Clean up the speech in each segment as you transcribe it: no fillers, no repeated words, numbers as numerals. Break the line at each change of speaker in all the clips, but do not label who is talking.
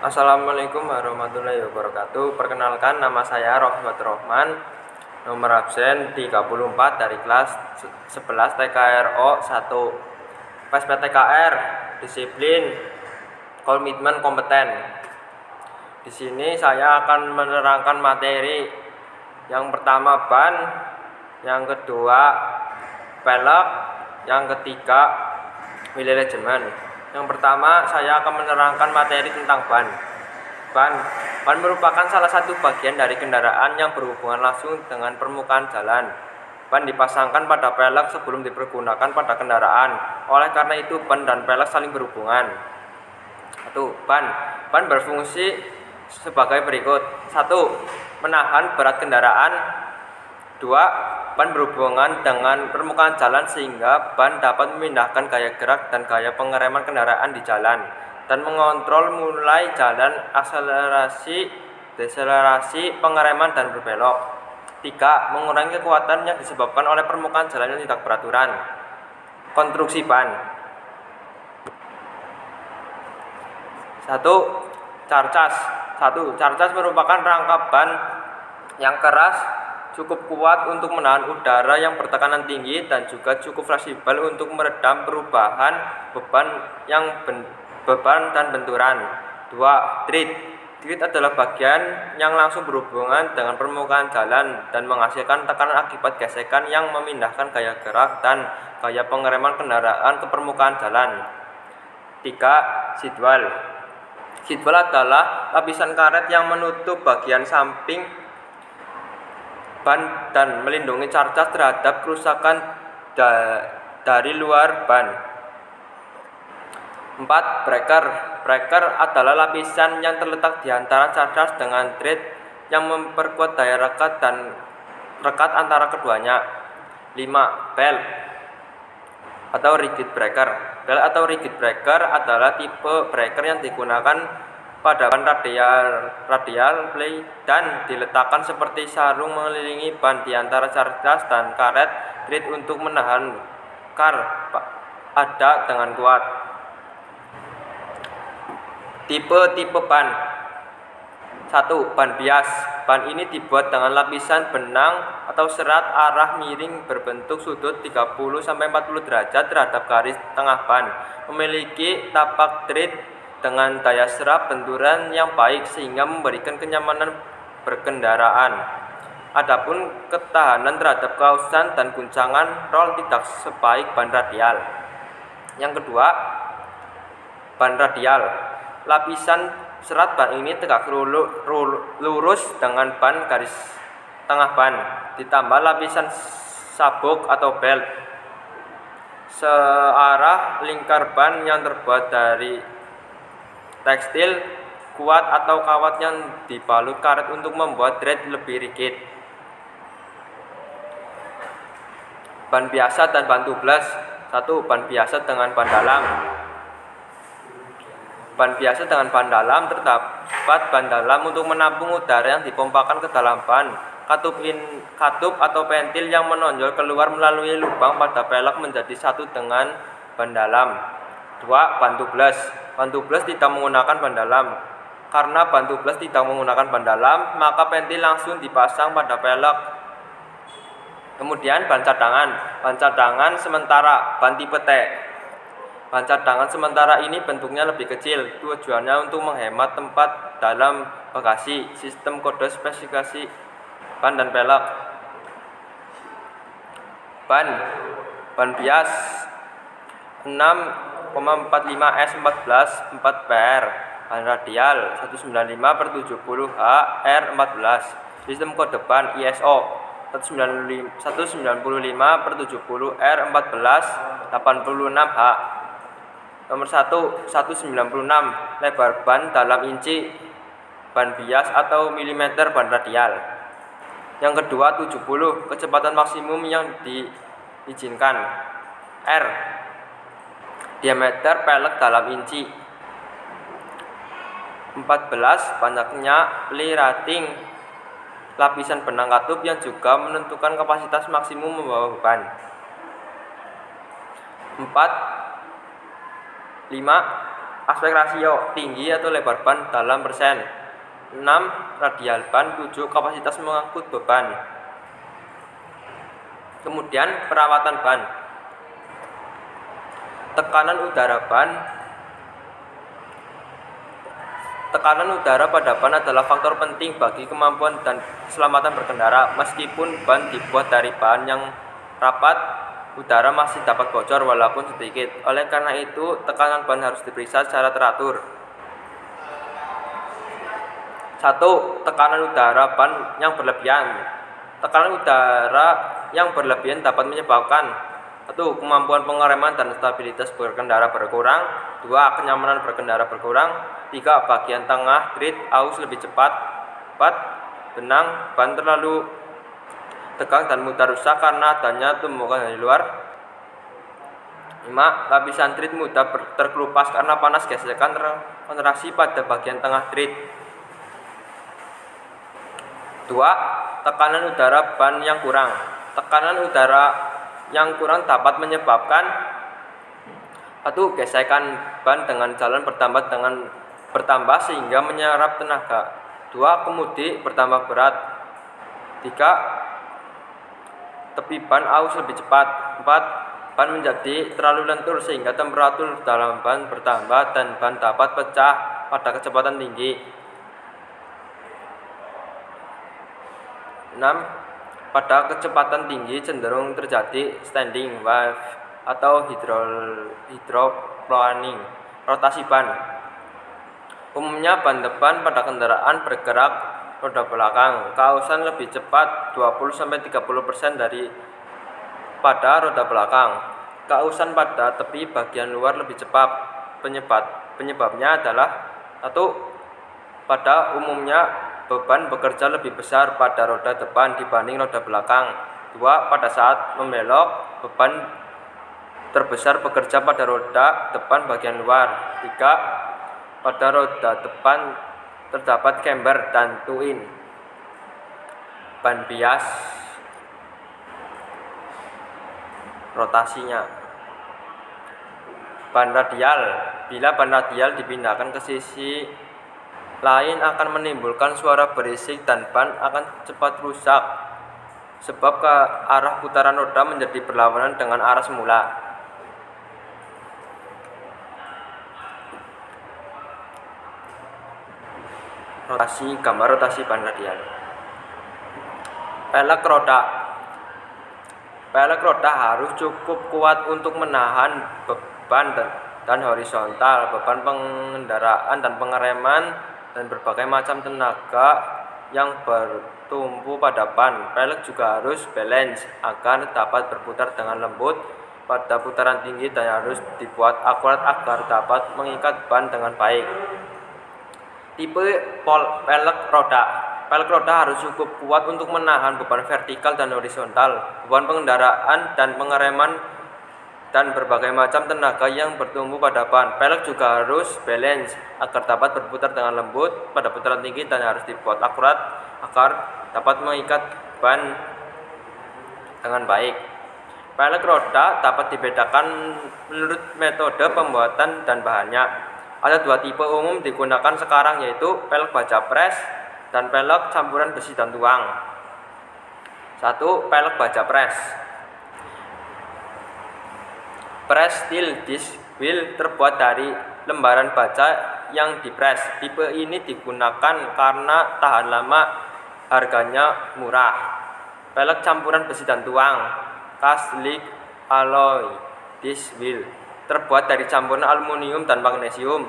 Assalamualaikum warahmatullahi wabarakatuh. Perkenalkan, nama saya Rohmat Rohman. Nomor absen 34 dari kelas 11 TKRO 1. PSPTKR, disiplin, komitmen, kompeten. Di sini saya akan menerangkan materi. Yang pertama ban, yang kedua pelek, yang ketiga manajemen. Yang pertama, saya akan menerangkan materi tentang ban. Ban merupakan salah satu bagian dari kendaraan yang berhubungan langsung dengan permukaan jalan. Ban dipasangkan pada pelek sebelum dipergunakan pada kendaraan. Oleh karena itu, ban dan pelek saling berhubungan. 1. Ban berfungsi sebagai berikut. 1. Menahan berat kendaraan. 2. Ban berhubungan dengan permukaan jalan sehingga ban dapat memindahkan gaya gerak dan gaya pengereman kendaraan di jalan dan mengontrol mulai jalan, akselerasi, deselerasi, pengereman, dan berbelok. 3. Mengurangi kekuatan yang disebabkan oleh permukaan jalan yang tidak beraturan. Konstruksi ban. 1. Carcas. Carcas merupakan rangka ban yang keras, cukup kuat untuk menahan udara yang bertekanan tinggi dan juga cukup fleksibel untuk meredam perubahan beban dan benturan. 2. Tread adalah bagian yang langsung berhubungan dengan permukaan jalan dan menghasilkan tekanan akibat gesekan yang memindahkan gaya gerak dan gaya pengereman kendaraan ke permukaan jalan. 3. Sidwall. Sidwall adalah lapisan karet yang menutup bagian samping ban dan melindungi carcas terhadap kerusakan dari luar ban. 4. Breaker adalah lapisan yang terletak di antara carcas dengan tread yang memperkuat daya rekat antara keduanya. 5. Belt atau rigid breaker. Belt atau rigid breaker adalah tipe breaker yang digunakan pada ban radial play dan diletakkan seperti sarung mengelilingi ban di antara carcas dan karet tread untuk menahan kar ada dengan kuat. Tipe ban. 1. Ban bias. Ban ini dibuat dengan lapisan benang atau serat arah miring berbentuk sudut 30-40 derajat terhadap garis tengah ban. Memiliki tapak tread dengan daya serap benturan yang baik sehingga memberikan kenyamanan berkendaraan. Adapun ketahanan terhadap kausan dan guncangan rol tidak sebaik ban radial. Yang kedua, ban radial. Lapisan serat ban ini tegak lurus dengan ban garis tengah ban, ditambah lapisan sabuk atau belt searah lingkar ban yang terbuat dari tekstil kuat atau kawat yang dibalut karet untuk membuat tread lebih rigid. Ban biasa dan ban tubeless. 1. Ban biasa dengan ban dalam. Ban biasa dengan ban dalam terdapat ban dalam untuk menampung udara yang dipompakan ke dalam ban. Katup atau pentil yang menonjol keluar melalui lubang pada pelek menjadi satu dengan ban dalam. 2. Ban tubeless. Ban tubeless tidak menggunakan ban dalam. Karena ban tubeless tidak menggunakan ban dalam, maka pentil langsung dipasang pada pelek. Kemudian ban cadangan. Ban cadangan sementara, ban tipe T. Ban cadangan sementara ini bentuknya lebih kecil. Tujuannya untuk menghemat tempat dalam bagasi. Sistem kode spesifikasi ban dan pelek. Ban bias 6,45S14 4PR. Ban radial 195/70H/R14. Sistem kode ban ISO 195/70R14 86H. Nomor 1 196 lebar ban dalam inci ban bias atau milimeter ban radial. Yang kedua 70 kecepatan maksimum yang diizinkan. R diameter pelek dalam inci. 14 banyaknya ply rating lapisan benang katup yang juga menentukan kapasitas maksimum membawa beban. 4. 5. Aspek rasio, tinggi atau lebar ban dalam persen. 6. Radial ban. 7. Kapasitas mengangkut beban. Kemudian perawatan ban. Tekanan udara ban. Tekanan udara pada ban adalah faktor penting bagi kemampuan dan keselamatan berkendara. Meskipun ban dibuat dari bahan yang rapat, udara masih dapat bocor walaupun sedikit. Oleh karena itu, tekanan ban harus diperiksa secara teratur. 1. Tekanan udara ban yang berlebihan. Tekanan udara yang berlebihan dapat menyebabkan 1. Kemampuan pengereman dan stabilitas berkendara berkurang. 2. Kenyamanan berkendara berkurang. 3. Bagian tengah tread aus lebih cepat. 4. Benang ban terlalu tegang dan mudah rusak karena adanya tumbukan dari luar. 5. Lapisan tread mudah terkelupas karena panas gesekan kontraksi pada bagian tengah tread. 2. Tekanan udara ban yang kurang. Tekanan udara yang kurang dapat menyebabkan 1. Gesekan ban dengan jalan bertambah sehingga menyerap tenaga. 2. Kemudi bertambah berat. 3. Tepi ban aus lebih cepat. 4. Ban menjadi terlalu lentur sehingga temperatur dalam ban bertambah dan ban dapat pecah pada kecepatan tinggi. 6. Pada kecepatan tinggi cenderung terjadi standing wave atau hydroplaning, rotasi ban. Umumnya ban depan pada kendaraan bergerak roda belakang. Keausan lebih cepat 20-30% pada roda belakang. Keausan pada tepi bagian luar lebih cepat. Penyebabnya adalah 1. Pada umumnya beban bekerja lebih besar pada roda depan dibanding roda belakang. 2. Pada saat membelok, beban terbesar bekerja pada roda depan bagian luar. 3. Pada roda depan terdapat camber dan twin ban bias rotasinya. Ban radial. Bila ban radial dipindahkan ke sisi lain akan menimbulkan suara berisik dan ban akan cepat rusak sebab ke arah putaran roda menjadi berlawanan dengan arah semula. Gambar rotasi ban radial. Pelek roda. Pelek roda harus cukup kuat untuk menahan beban dan horizontal, beban pengendaraan dan pengereman, dan berbagai macam tenaga yang bertumpu pada ban. Pelek juga harus balance agar dapat berputar dengan lembut pada putaran tinggi dan harus dibuat akurat agar dapat mengikat ban dengan baik. Tipe pelek roda. Pelek roda harus cukup kuat untuk menahan beban vertikal dan horizontal, beban pengendaraan dan pengereman, dan berbagai macam tenaga yang bertumpu pada ban. Pelek juga harus balance agar dapat berputar dengan lembut pada putaran tinggi dan harus dibuat akurat agar dapat mengikat ban dengan baik. Pelek roda dapat dibedakan menurut metode pembuatan dan bahannya. Ada 2 tipe umum digunakan sekarang, yaitu pelek baja pres dan pelek campuran besi dan tuang. 1. Pelek baja pres. Press steel disc wheel terbuat dari lembaran baja yang dipres. Tipe ini digunakan karena tahan lama, harganya murah. Pelek campuran besi dan tuang. Cast lead alloy disc wheel terbuat dari campuran aluminium dan magnesium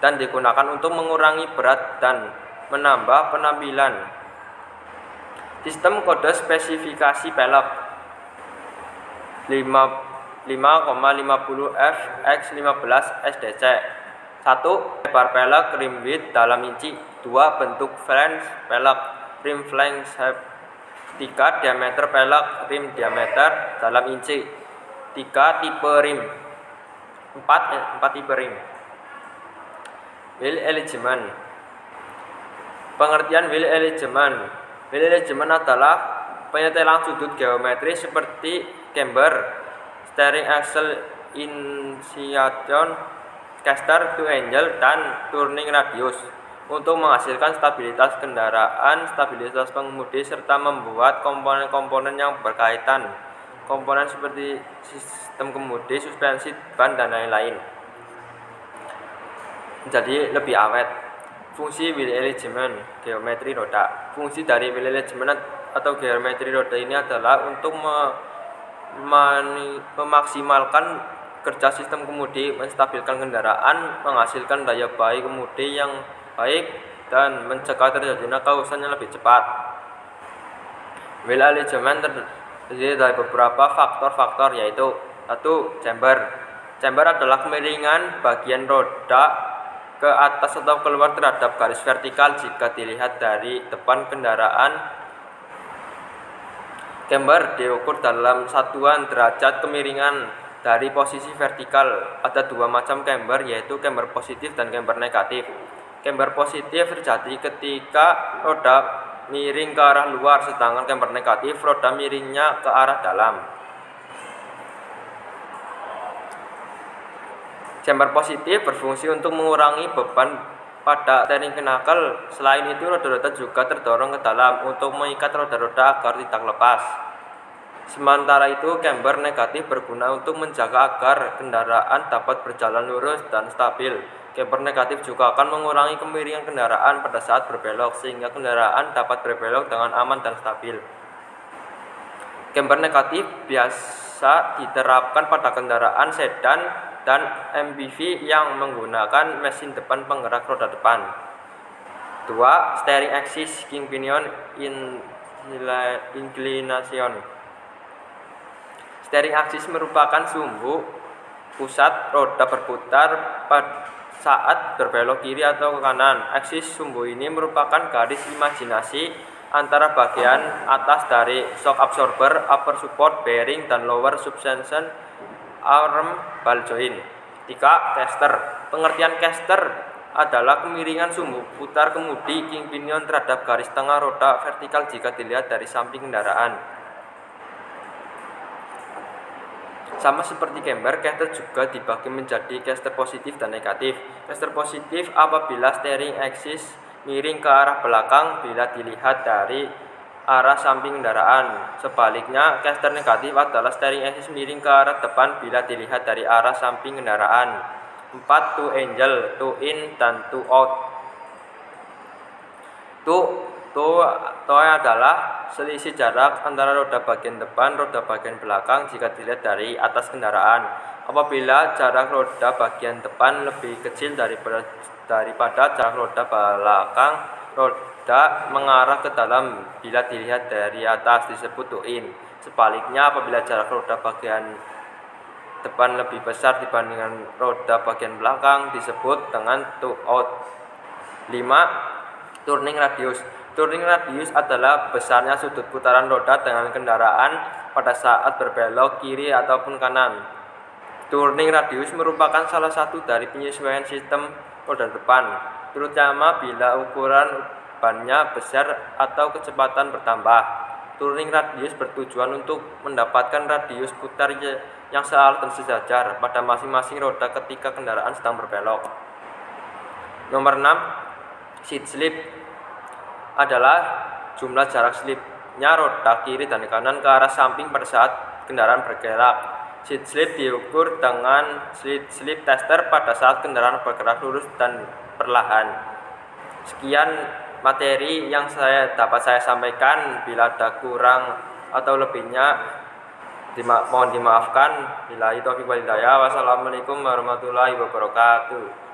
dan digunakan untuk mengurangi berat dan menambah penampilan. Sistem kode spesifikasi pelek 5,50 F/X15 SDC. 1. Lebar pelek rim width dalam inci. 2. Bentuk flange pelek rim flange shape. 3. Diameter pelek rim diameter dalam inci. 3. Tipe rim. 4 tipe rim. Wheel alignment. Pengertian wheel alignment. Wheel alignment adalah penyetelan sudut geometris seperti camber, steering axle, initiation, caster, two angel, dan turning radius untuk menghasilkan stabilitas kendaraan, stabilitas pengemudi, serta membuat komponen-komponen yang berkaitan. Komponen seperti sistem kemudi, suspensi, ban, dan lain-lain. Jadi lebih awet. Fungsi wheel alignment, geometri roda. Fungsi dari wheel alignment atau geometri roda ini adalah untuk memaksimalkan kerja sistem kemudi, menstabilkan kendaraan, menghasilkan daya baik kemudi yang baik, dan mencegah terjadinya kausan yang lebih cepat. Wheel alignment terdiri dari beberapa faktor-faktor, yaitu 1. Chamber. Chamber adalah kemiringan bagian roda ke atas atau keluar terhadap garis vertikal jika dilihat dari depan kendaraan. Camber diukur dalam satuan derajat kemiringan dari posisi vertikal. Ada dua macam camber, yaitu camber positif dan camber negatif. Camber positif terjadi ketika roda miring ke arah luar, sedangkan camber negatif roda miringnya ke arah dalam. Camber positif berfungsi untuk mengurangi beban pada steering knuckle. Selain itu, roda-roda juga terdorong ke dalam untuk mengikat roda-roda agar tidak lepas. Sementara itu, camber negatif berguna untuk menjaga agar kendaraan dapat berjalan lurus dan stabil. Camber negatif juga akan mengurangi kemiringan kendaraan pada saat berbelok, sehingga kendaraan dapat berbelok dengan aman dan stabil. Camber negatif biasa diterapkan pada kendaraan sedan dan MPV yang menggunakan mesin depan penggerak roda depan. 2. Steering axis king pinion inclination. Steering axis merupakan sumbu pusat roda berputar pada saat berbelok kiri atau ke kanan. Aksis sumbu ini merupakan garis imajinasi antara bagian atas dari shock absorber, upper support bearing, dan lower suspension arm ball joint. 3. Caster. Pengertian caster adalah kemiringan sumbu putar kemudi king pinion terhadap garis tengah roda vertikal jika dilihat dari samping kendaraan. Sama seperti camber, caster juga dibagi menjadi caster positif dan negatif. Caster positif apabila steering axis miring ke arah belakang bila dilihat dari arah samping kendaraan. Sebaliknya, caster negatif adalah steering axis miring ke arah depan bila dilihat dari arah samping kendaraan. 4. Two angel, two in, dan two out. Two adalah selisih jarak antara roda bagian depan roda bagian belakang jika dilihat dari atas kendaraan. Apabila jarak roda bagian depan lebih kecil daripada jarak roda belakang, roda mengarah ke dalam bila dilihat dari atas disebut two in. Sebaliknya, apabila jarak roda bagian depan lebih besar dibandingkan roda bagian belakang disebut dengan two out. 5. Turning radius. Turning radius adalah besarnya sudut putaran roda dengan kendaraan pada saat berbelok kiri ataupun kanan. Turning radius merupakan salah satu dari penyesuaian sistem roda depan, terutama bila ukuran bannya besar atau kecepatan bertambah. Turning radius bertujuan untuk mendapatkan radius putar yang searah dan sejajar pada masing-masing roda ketika kendaraan sedang berbelok. Nomor 6. Seat slip adalah jumlah jarak slipnya roda kiri dan kanan ke arah samping pada saat kendaraan bergerak. Seat slip diukur dengan slip tester pada saat kendaraan bergerak lurus dan perlahan. Sekian materi yang dapat saya sampaikan. Bila ada kurang atau lebihnya mohon dimaafkan. Billahi taufiq wal hidayah. Wassalamualaikum warahmatullahi wabarakatuh.